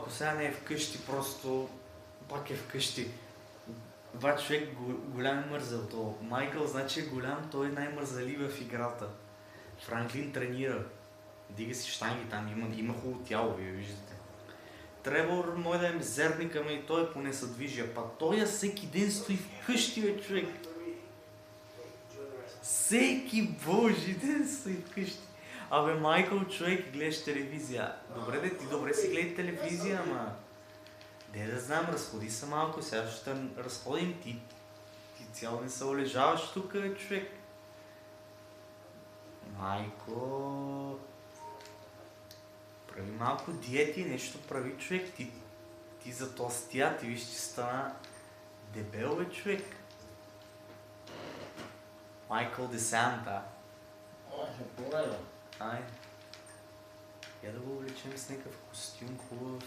ако сега не е вкъщи, просто пак е вкъщи. Това човек голям е мързел. То Майкъл значи е голям, той е най-мързали в играта. Франклин тренира. Дига си щанги там, има хубаво тяло, вие виждате. Тревор може да е мизерник, ама и той поне се движи. А той всеки ден стои вкъщи, бе, човек. Всеки божи ден стои вкъщи. Абе, Майкъл, човек, гледаш телевизия. Добре, де, ти добре си гледай телевизия, ама... Де да знам, разходи се малко, сега ще разходим ти. Ти цял не се олежаваш тук, човек. Майко... Прави малко диети, нещо прави, човек. Ти затостия, ти виж, че стана дебел, бе, човек. Майкъл Десанта. Айде. Я да го облечем с някакъв костюм хубав.